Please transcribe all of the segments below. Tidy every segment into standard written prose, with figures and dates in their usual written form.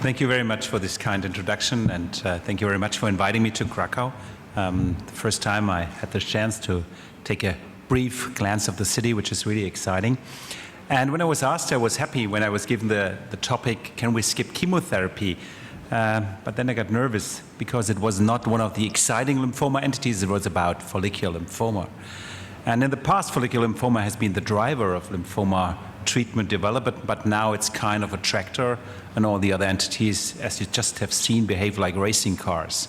Thank you very much for this kind introduction, and thank you very much for inviting me to Krakow. The first time I had the chance to take a brief glance of the city, which is really exciting. And when I was asked, I was happy when I was given the topic, can we skip chemotherapy? But then I got nervous because it was not one of the exciting lymphoma entities, it was about follicular lymphoma. And in the past, follicular lymphoma has been the driver of lymphoma treatment development, but now it's kind of a tractor, and all the other entities, as you just have seen, behave like racing cars.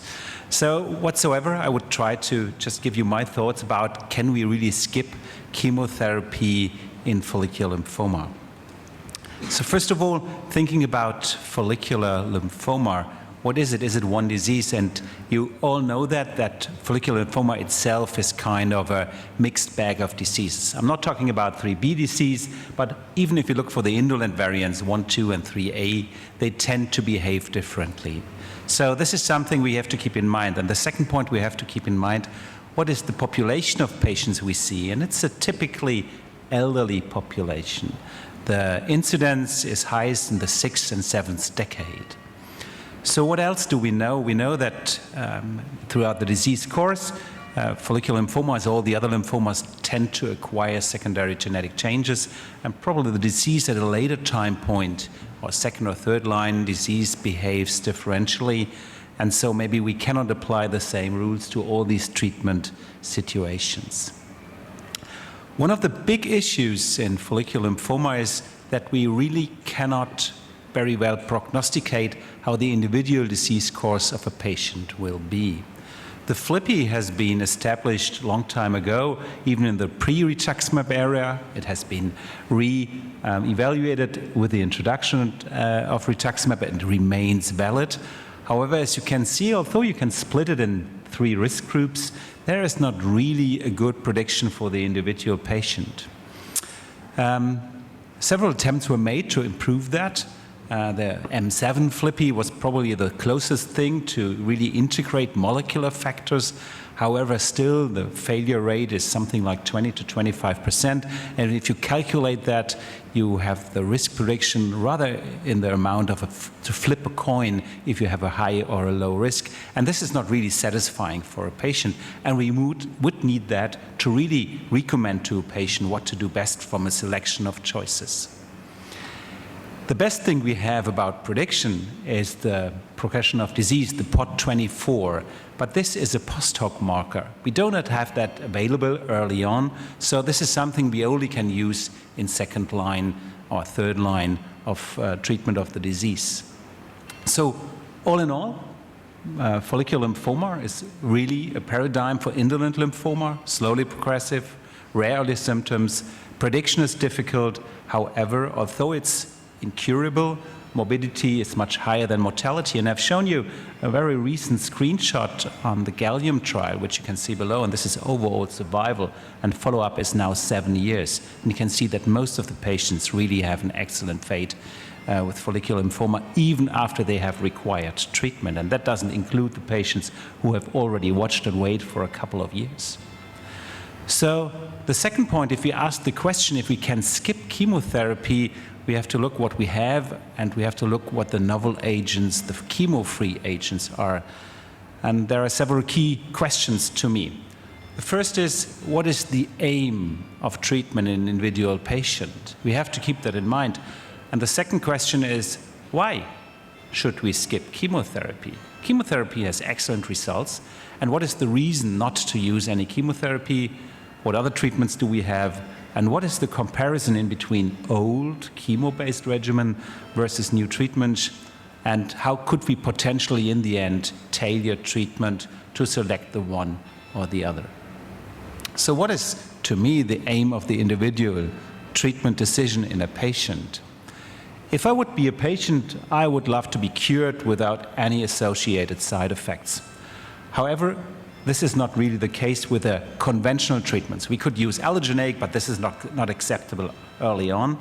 So whatsoever, I would try to just give you my thoughts about, can we really skip chemotherapy in follicular lymphoma? So first of all, thinking about follicular lymphoma, what is it? Is it one disease? And you all know that follicular lymphoma itself is kind of a mixed bag of diseases. I'm not talking about 3B disease, but even if you look for the indolent variants, 1, 2, and 3A, they tend to behave differently. So this is something we have to keep in mind. And the second point we have to keep in mind, what is the population of patients we see? And it's a typically elderly population. The incidence is highest in the 6th and 7th decade. So what else do we know? We know that throughout the disease course, follicular lymphoma, as all the other lymphomas, tend to acquire secondary genetic changes, and probably the disease at a later time point, or second or third line disease, behaves differentially, and so maybe we cannot apply the same rules to all these treatment situations. One of the big issues in follicular lymphoma is that we really cannot very well prognosticate how the individual disease course of a patient will be. The FLIPI has been established a long time ago, even in the pre-rituximab era. It has been re-evaluated with the introduction of rituximab and remains valid. However, as you can see, although you can split it in 3 risk groups, there is not really a good prediction for the individual patient. Several attempts were made to improve that. The M7 FLIPI was probably the closest thing to really integrate molecular factors. However, still the failure rate is something like 20 to 25%. And if you calculate that, you have the risk prediction rather in the amount of to flip a coin if you have a high or a low risk. And this is not really satisfying for a patient. And we would need that to really recommend to a patient what to do best from a selection of choices. The best thing we have about prediction is the progression of disease, the POD24, but this is a post-hoc marker. We do not have that available early on, so this is something we only can use in second line or third line of treatment of the disease. So all in all, follicular lymphoma is really a paradigm for indolent lymphoma, slowly progressive, rarely symptoms. Prediction is difficult. However, although it's incurable, morbidity is much higher than mortality. And I've shown you a very recent screenshot on the gallium trial, which you can see below, and this is overall survival, and follow-up is now 7 years. And you can see that most of the patients really have an excellent fate with follicular lymphoma, even after they have required treatment. And that doesn't include the patients who have already watched and waited for a couple of years. So the second point, if we ask the question if we can skip chemotherapy, we have to look what we have, and we have to look what the novel agents, the chemo-free agents are. And there are several key questions to me. The first is, what is the aim of treatment in an individual patient? We have to keep that in mind. And the second question is, why should we skip chemotherapy? Chemotherapy has excellent results. And what is the reason not to use any chemotherapy? What other treatments do we have? And what is the comparison in between old chemo-based regimen versus new treatments? And how could we potentially, in the end, tailor treatment to select the one or the other? So what is, to me, the aim of the individual treatment decision in a patient? If I would be a patient, I would love to be cured without any associated side effects. However, this is not really the case with the conventional treatments. We could use allogeneic, but this is not acceptable early on.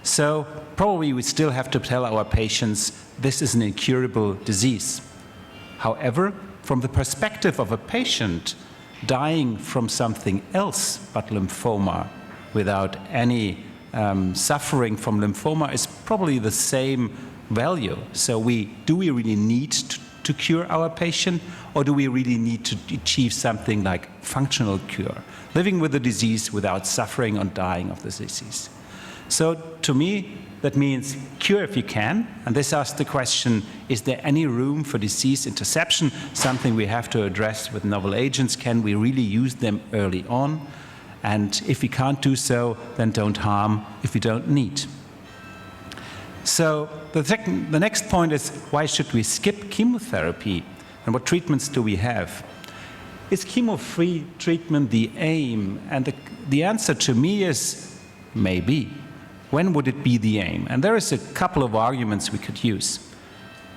So probably we still have to tell our patients this is an incurable disease. However, from the perspective of a patient dying from something else but lymphoma without any suffering from lymphoma is probably the same value. So do we really need to cure our patient, or do we really need to achieve something like functional cure, living with the disease without suffering or dying of the disease? So to me, that means cure if you can, and this asks the question, is there any room for disease interception, something we have to address with novel agents? Can we really use them early on? And if we can't do so, then don't harm if we don't need. So the next point is, why should we skip chemotherapy? And what treatments do we have? Is chemo-free treatment the aim? And the answer to me is maybe. When would it be the aim? And there is a couple of arguments we could use.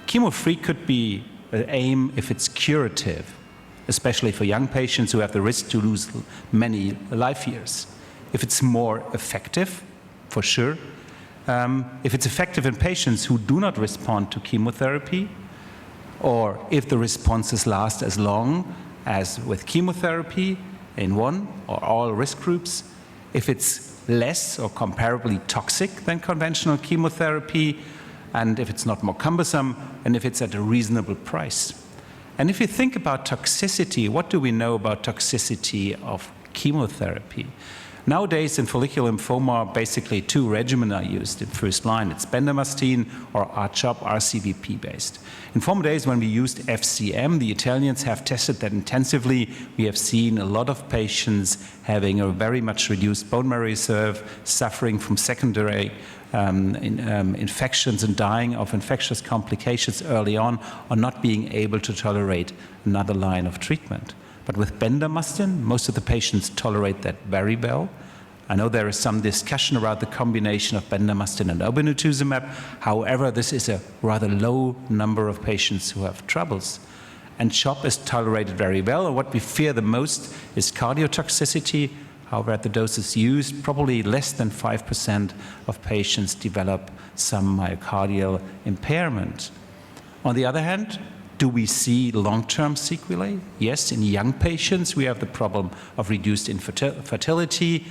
Chemo-free could be an aim if it's curative, especially for young patients who have the risk to lose many life years. If it's more effective, for sure. If it's effective in patients who do not respond to chemotherapy, or if the responses last as long as with chemotherapy in one or all risk groups, if it's less or comparably toxic than conventional chemotherapy, and if it's not more cumbersome, and if it's at a reasonable price. And if you think about toxicity, what do we know about toxicity of chemotherapy? Nowadays in follicular lymphoma, basically two regimens are used in first line. It's bendamustine or R-CHOP, RCVP based. In former days when we used FCM, the Italians have tested that intensively. We have seen a lot of patients having a very much reduced bone marrow reserve, suffering from secondary infections and dying of infectious complications early on, or not being able to tolerate another line of treatment. But with bendamustine, most of the patients tolerate that very well. I know there is some discussion about the combination of bendamustine and obinutuzumab. However, this is a rather low number of patients who have troubles. And CHOP is tolerated very well. And what we fear the most is cardiotoxicity. However, at the doses used, probably less than 5% of patients develop some myocardial impairment. On the other hand, do we see long-term sequelae? Yes, in young patients, we have the problem of reduced fertility,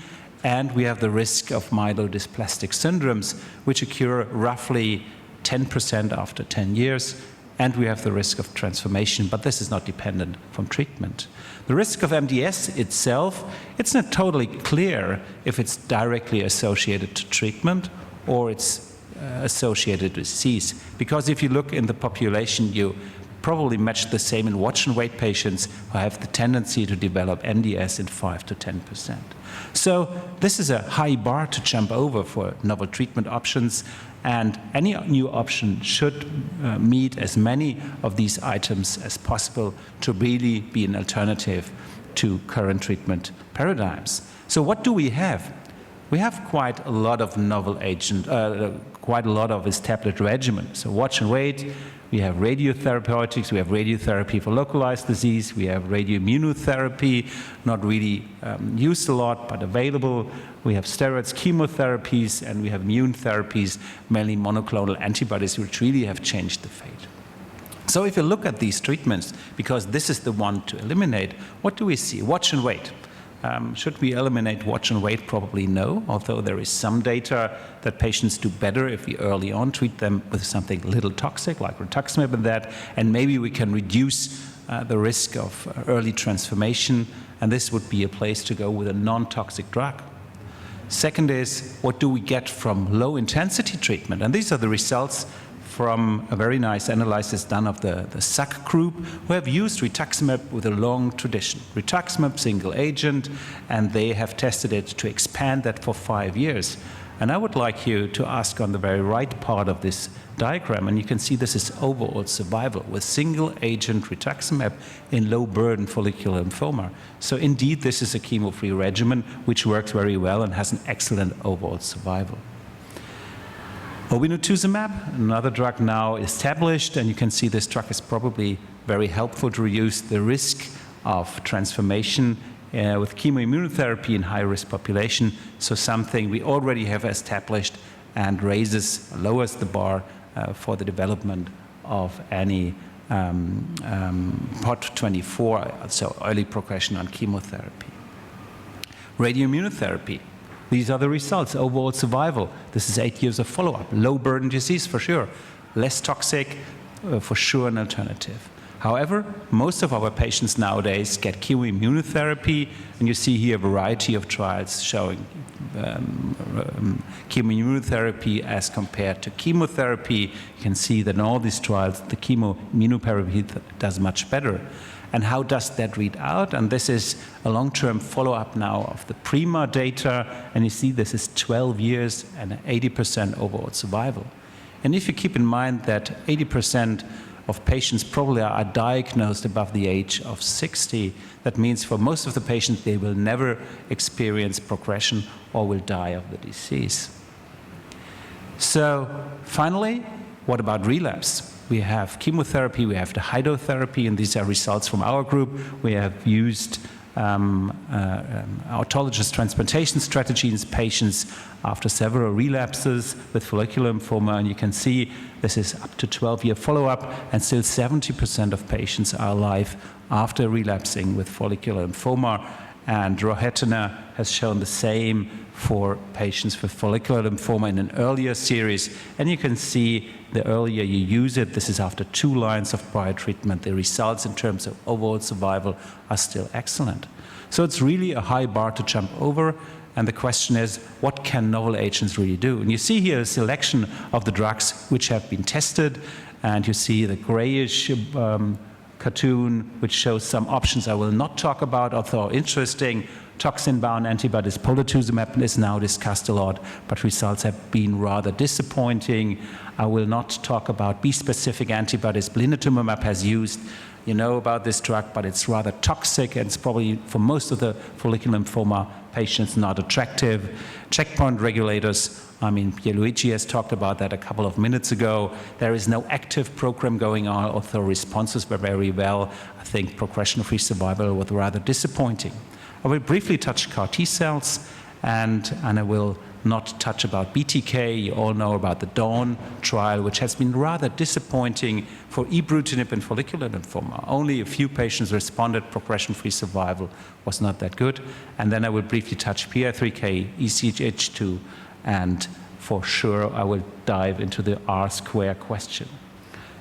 and we have the risk of myelodysplastic syndromes, which occur roughly 10% after 10 years, and we have the risk of transformation, but this is not dependent from treatment. The risk of MDS itself, it's not totally clear if it's directly associated to treatment or it's associated with disease, because if you look in the population, you probably match the same in watch and wait patients who have the tendency to develop MDS in 5 to 10%. So this is a high bar to jump over for novel treatment options, and any new option should meet as many of these items as possible to really be an alternative to current treatment paradigms. So what do we have? We have quite a lot of novel agent, quite a lot of established regimen. So watch and wait. We have radiotherapeutics, we have radiotherapy for localized disease, we have radioimmunotherapy, not really used a lot, but available. We have steroids, chemotherapies, and we have immune therapies, mainly monoclonal antibodies, which really have changed the fate. So if you look at these treatments, because this is the one to eliminate, what do we see? Watch and wait. Should we eliminate watch and wait? Probably no, although there is some data that patients do better if we early on treat them with something little toxic, like rituximab and that, and maybe we can reduce the risk of early transformation, and this would be a place to go with a non-toxic drug. Second is, what do we get from low-intensity treatment? And these are the results from a very nice analysis done of the SAC group, who have used rituximab with a long tradition. Rituximab, single agent, and they have tested it to expand that for 5 years. And I would like you to ask on the very right part of this diagram, and you can see this is overall survival with single agent rituximab in low burden follicular lymphoma. So indeed, this is a chemo-free regimen which works very well and has an excellent overall survival. Obinutuzumab, another drug now established, and you can see this drug is probably very helpful to reduce the risk of transformation with chemoimmunotherapy in high-risk population. So something we already have established and lowers the bar for the development of any POT24, so early progression on chemotherapy. Radioimmunotherapy. These are the results, overall survival. This is 8 years of follow-up, low burden disease for sure. less toxic, for sure an alternative. However, most of our patients nowadays get chemoimmunotherapy, and you see here a variety of trials showing chemoimmunotherapy as compared to chemotherapy. You can see that in all these trials, the chemoimmunotherapy does much better. And how does that read out? And this is a long-term follow-up now of the PRIMA data, and you see this is 12 years and 80% overall survival. And if you keep in mind that 80% of patients probably are diagnosed above the age of 60. That means for most of the patients, they will never experience progression or will die of the disease. So finally, what about relapse? We have chemotherapy, we have the hydrotherapy, and these are results from our group. We have used autologous transplantation strategies in patients after several relapses with follicular lymphoma, and you can see this is up to 12-year follow-up, and still 70% of patients are alive after relapsing with follicular lymphoma. And Rohetana has shown the same for patients with follicular lymphoma in an earlier series, and you can see the earlier you use it, this is after 2 lines of prior treatment, the results in terms of overall survival are still excellent. So it's really a high bar to jump over, and the question is, what can novel agents really do? And you see here a selection of the drugs which have been tested, and you see the grayish cartoon which shows some options I will not talk about, although interesting. Toxin-bound antibodies, polatuzumab, is now discussed a lot, but results have been rather disappointing. I will not talk about B-specific antibodies. Blinatumomab has used, you know about this drug, but it's rather toxic, and it's probably for most of the follicular lymphoma patients not attractive. Checkpoint regulators, I mean, Pierluigi has talked about that a couple of minutes ago. There is no active program going on, although responses were very well. I think progression-free survival was rather disappointing. I will briefly touch CAR T cells, and I will not touch about BTK. You all know about the DAWN trial, which has been rather disappointing for ibrutinib and follicular lymphoma. Only a few patients responded. Progression-free survival was not that good. And then I will briefly touch PI3K, EZH2, and for sure I will dive into the R-square question.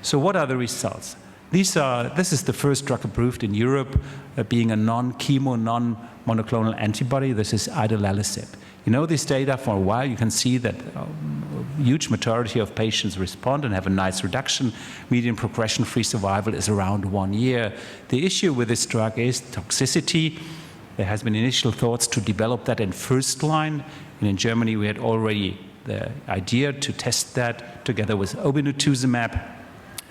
So what are the results? This is the first drug approved in Europe, being a non-chemo, non-monoclonal antibody. This is idelalisib. You know this data for a while. You can see that a huge majority of patients respond and have a nice reduction. Median progression-free survival is around 1 year. The issue with this drug is toxicity. There has been initial thoughts to develop that in first line, and in Germany we had already the idea to test that together with obinutuzumab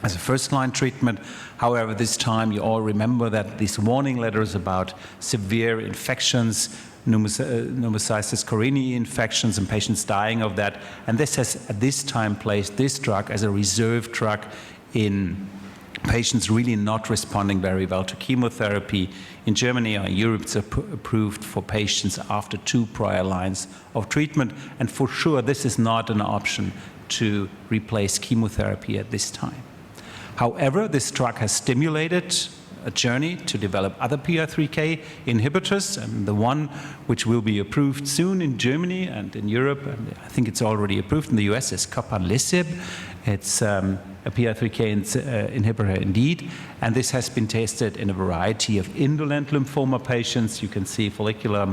as a first-line treatment. However, this time you all remember that these warning letters about severe infections, pneumocystis carinii infections, and patients dying of that, and this has at this time placed this drug as a reserve drug in patients really not responding very well to chemotherapy. In Germany or in Europe, it's approved for patients after 2 prior lines of treatment, and for sure this is not an option to replace chemotherapy at this time. However, this drug has stimulated a journey to develop other PI3K inhibitors, and the one which will be approved soon in Germany and in Europe, and I think it's already approved in the US, is copanlisib. It's a PI3K inhibitor indeed, and this has been tested in a variety of indolent lymphoma patients. You can see follicular,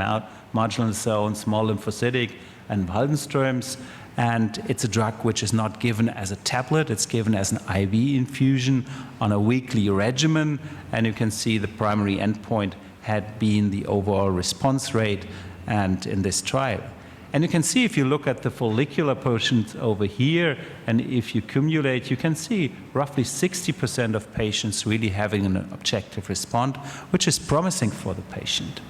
marginal zone, small lymphocytic, and Waldenström's. And it's a drug which is not given as a tablet, it's given as an IV infusion on a weekly regimen. And you can see the primary endpoint had been the overall response rate and in this trial. And you can see if you look at the follicular patients over here, and if you cumulate, you can see roughly 60% of patients really having an objective response, which is promising for the patient.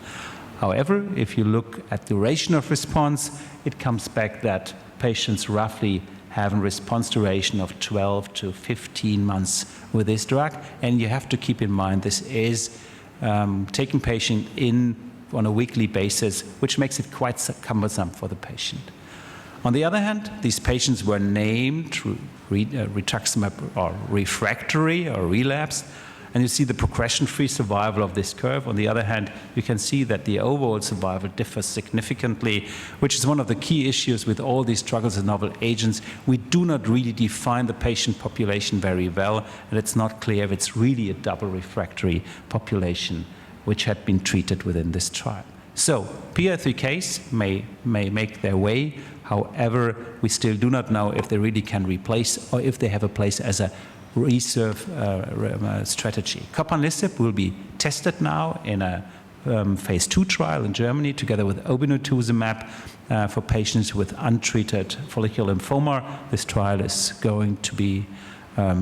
However, if you look at duration of response, it comes back that patients roughly have a response duration of 12 to 15 months with this drug. And you have to keep in mind this is taking patient in on a weekly basis, which makes it quite cumbersome for the patient. On the other hand, these patients were named rituximab or refractory or relapsed. And and you see the progression-free survival of this curve. On the other hand, you can see that the overall survival differs significantly, which is one of the key issues with all these drugs and novel agents. We do not really define the patient population very well, and it's not clear if it's really a double refractory population which had been treated within this trial. So PI3Ks may make their way. However, we still do not know if they really can replace or if they have a place as a reserve strategy. Copanlisib will be tested now in a phase 2 trial in Germany together with obinutuzumab for patients with untreated follicular lymphoma. This trial is going to be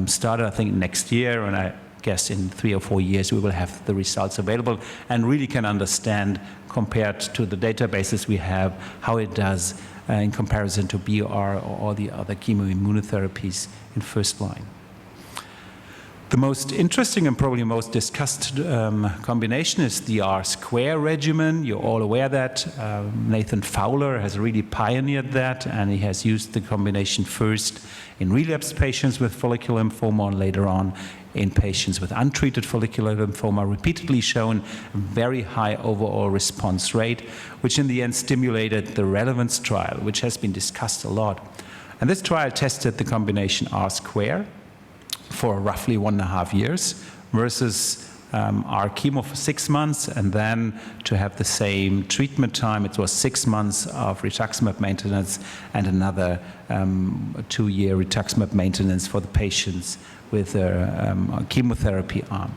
started, I think, next year, and I guess in 3 or 4 years we will have the results available and really can understand, compared to the databases we have, how it does in comparison to BR or all the other chemoimmunotherapies in first line. The most interesting and probably most discussed combination is the Rsquare regimen. You're all aware that Nathan Fowler has really pioneered that, and he has used the combination first in relapsed patients with follicular lymphoma and later on in patients with untreated follicular lymphoma, repeatedly shown a very high overall response rate, which in the end stimulated the relevance trial, which has been discussed a lot. And this trial tested the combination Rsquare for roughly 1.5 years versus our chemo for 6 months, and then to have the same treatment time, it was 6 months of rituximab maintenance and another 2-year rituximab maintenance for the patients with a chemotherapy arm.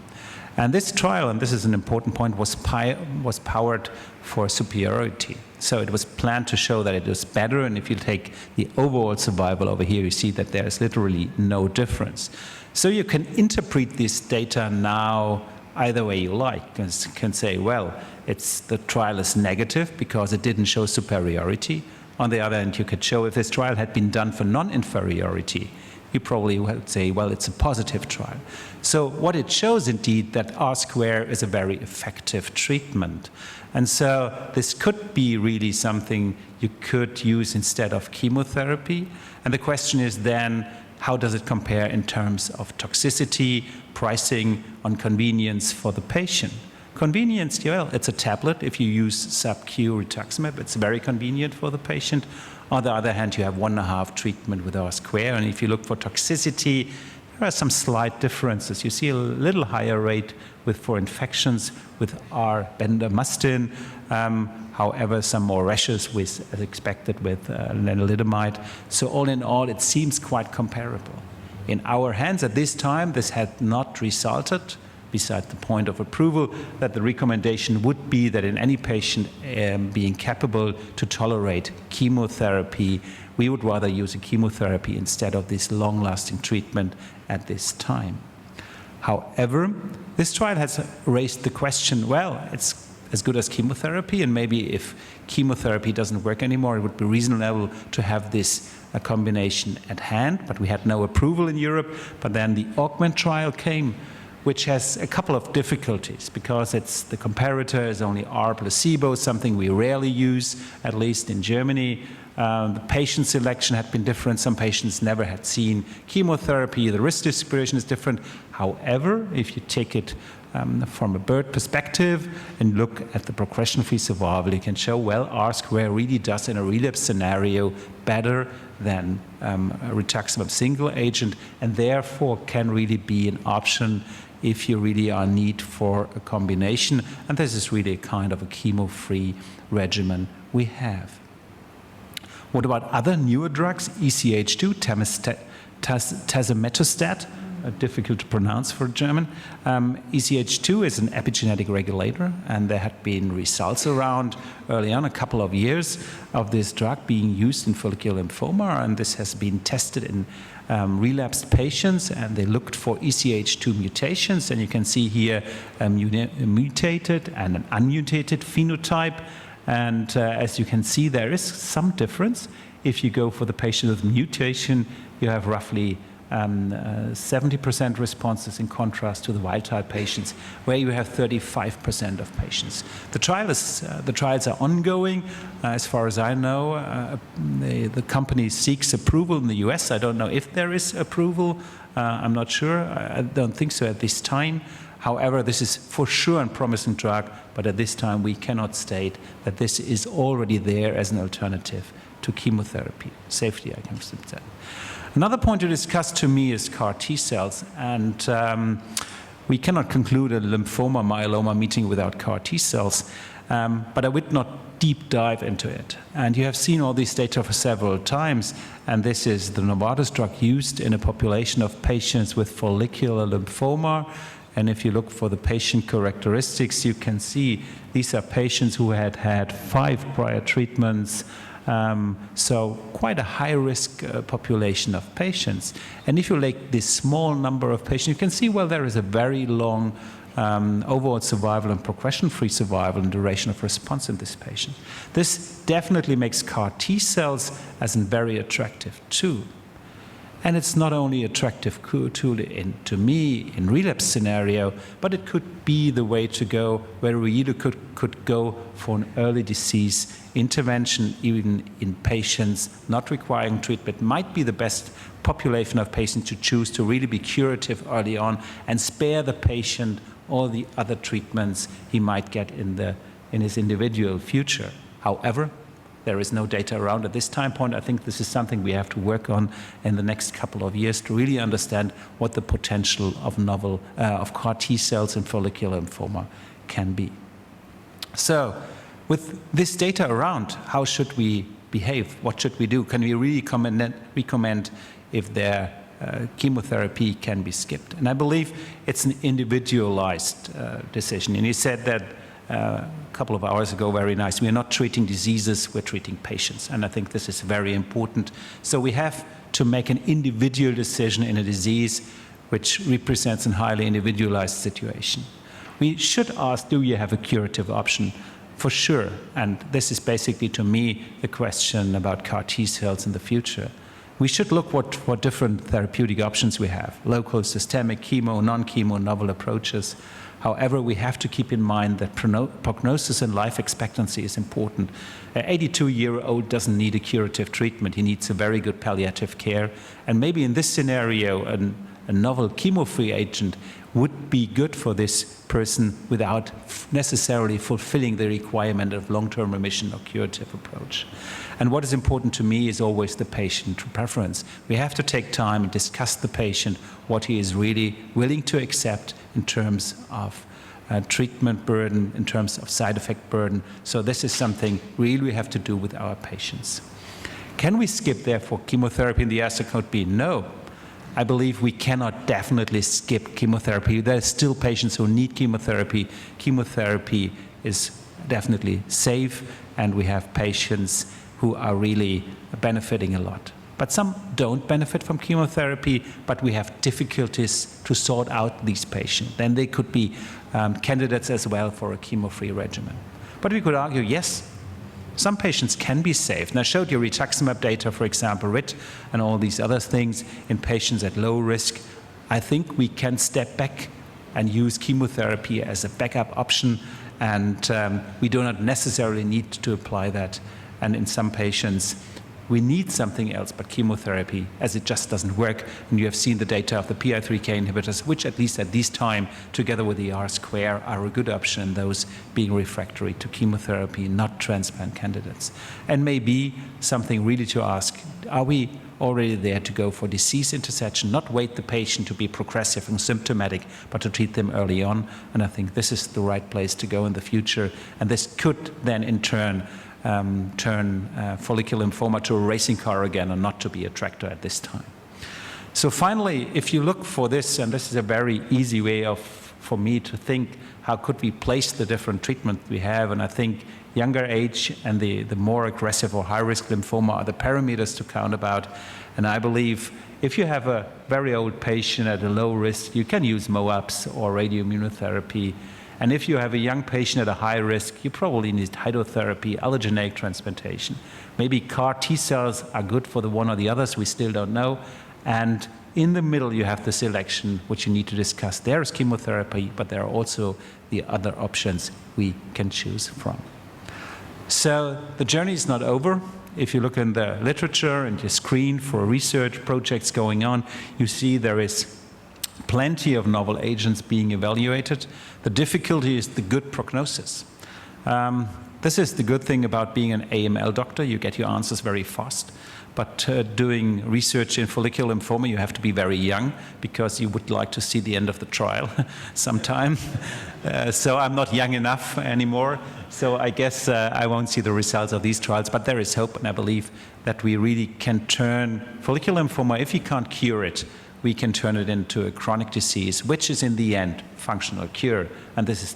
And this trial, and this is an important point, was powered for superiority. So it was planned to show that it was better, and if you take the overall survival over here, you see that there is literally no difference. So you can interpret this data now either way you like. You can say, well, the trial is negative because it didn't show superiority. On the other hand, you could show if this trial had been done for non-inferiority, you probably would say, well, it's a positive trial. So what it shows indeed that Rsquare is a very effective treatment. And so this could be really something you could use instead of chemotherapy. And the question is then, how does it compare in terms of toxicity, pricing, on convenience for the patient? Convenience, well, it's a tablet. If you use sub-Q rituximab, it's very convenient for the patient. On the other hand, you have 1.5 treatment with Rsquare, and if you look for toxicity, there are some slight differences. You see a little higher rate for infections with R-bendamustine, however, some more rashes as expected with lenalidomide. So all in all, it seems quite comparable. In our hands at this time, this had not resulted, beside the point of approval, that the recommendation would be that in any patient being capable to tolerate chemotherapy, we would rather use a chemotherapy instead of this long-lasting treatment at this time. However, this trial has raised the question, well, it's as good as chemotherapy, and maybe if chemotherapy doesn't work anymore, it would be reasonable to have this combination at hand, but we had no approval in Europe. But then the Augment trial came, which has a couple of difficulties because the comparator is only R placebo, something we rarely use, at least in Germany. The patient selection had been different. Some patients never had seen chemotherapy. The risk distribution is different. However, if you take it from a bird perspective and look at the progression-free survival, you can show, well, Rsquare really does in a relapse scenario better than a rituximab single agent, and therefore can really be an option if you really are in need for a combination. And this is really a kind of a chemo-free regimen we have. What about other newer drugs? ECH2, tazemetostat, difficult to pronounce for German. ECH2 is an epigenetic regulator, and there had been results around early on, a couple of years, of this drug being used in follicular lymphoma, and this has been tested in relapsed patients, and they looked for ECH2 mutations, and you can see here a mutated and an unmutated phenotype. And as you can see, there is some difference. If you go for the patient with mutation, you have roughly 70% responses in contrast to the wild-type patients, where you have 35% of patients. The trials are ongoing. As far as I know, the company seeks approval in the US. I don't know if there is approval. I'm not sure. I don't think so at this time. However, this is for sure a promising drug, but at this time we cannot state that this is already there as an alternative to chemotherapy. Safety, I can say. Another point to discuss to me is CAR T cells, and we cannot conclude a lymphoma myeloma meeting without CAR T cells, but I would not deep dive into it. And you have seen all these data for several times, and this is the Novartis drug used in a population of patients with follicular lymphoma. And if you look for the patient characteristics, you can see these are patients who had had 5 prior treatments, so quite a high-risk population of patients. And if you take this small number of patients, you can see, well, there is a very long overall survival and progression-free survival and duration of response in this patient. This definitely makes CAR T cells as a very attractive tool. And it's not only attractive tool to me in relapse scenario, but it could be the way to go where we either could go for an early disease intervention, even in patients not requiring treatment, might be the best population of patients to choose to really be curative early on and spare the patient all the other treatments he might get in his individual future. However, there is no data around at this time point. I think this is something we have to work on in the next couple of years to really understand what the potential of CAR T cells in follicular lymphoma can be. So, with this data around, how should we behave? What should we do? Can we really recommend if their chemotherapy can be skipped? And I believe it's an individualized decision. And he said that a couple of hours ago, very nice. We are not treating diseases, we're treating patients. And I think this is very important. So we have to make an individual decision in a disease which represents a highly individualized situation. We should ask, do you have a curative option? For sure. And this is basically, to me, the question about CAR T cells in the future. We should look what different therapeutic options we have: local, systemic, chemo, non-chemo, novel approaches. However, we have to keep in mind that prognosis and life expectancy is important. An 82-year-old doesn't need a curative treatment. He needs a very good palliative care. And maybe in this scenario, a novel chemo-free agent would be good for this person without necessarily fulfilling the requirement of long-term remission or curative approach. And what is important to me is always the patient preference. We have to take time and discuss the patient, what he is really willing to accept in terms of treatment burden, in terms of side effect burden. So this is something really we have to do with our patients. Can we skip, therefore, chemotherapy? And the answer could be no. I believe we cannot definitely skip chemotherapy. There are still patients who need chemotherapy. Chemotherapy is definitely safe, and we have patients who are really benefiting a lot. But some don't benefit from chemotherapy, but we have difficulties to sort out these patients. Then they could be candidates as well for a chemo-free regimen. But we could argue, yes, some patients can be saved. And I showed you rituximab data, for example, RIT, and all these other things in patients at low risk. I think we can step back and use chemotherapy as a backup option, and we do not necessarily need to apply that. And in some patients, we need something else but chemotherapy, as it just doesn't work. And you have seen the data of the PI3K inhibitors, which at least at this time, together with the Rsquare, are a good option in those being refractory to chemotherapy, not transplant candidates. And maybe something really to ask, are we already there to go for disease intersection, not wait the patient to be progressive and symptomatic, but to treat them early on? And I think this is the right place to go in the future. And this could then, in turn, turn follicular lymphoma to a racing car again and not to be a tractor at this time. So finally, if you look for this, and this is a very easy way for me to think, how could we place the different treatment we have? And I think younger age and the more aggressive or high-risk lymphoma are the parameters to count about. And I believe if you have a very old patient at a low risk, you can use MOABs or radioimmunotherapy. And if you have a young patient at a high risk, you probably need hydrotherapy, allogeneic transplantation. Maybe CAR T cells are good for the one or the others, we still don't know. And in the middle, you have the selection, which you need to discuss. There is chemotherapy, but there are also the other options we can choose from. So the journey is not over. If you look in the literature and you screen for research projects going on, you see there is plenty of novel agents being evaluated. The difficulty is the good prognosis. This is the good thing about being an AML doctor. You get your answers very fast. But doing research in follicular lymphoma, you have to be very young because you would like to see the end of the trial sometime. So I'm not young enough anymore. So I guess I won't see the results of these trials. But there is hope, and I believe that we really can turn follicular lymphoma, if you can't cure it, we can turn it into a chronic disease, which is in the end functional cure. And this is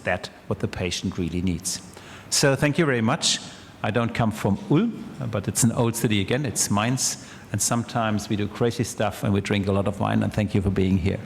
what the patient really needs. So thank you very much. I don't come from Ulm, but it's an old city again. It's Mainz. And sometimes we do crazy stuff and we drink a lot of wine. And thank you for being here.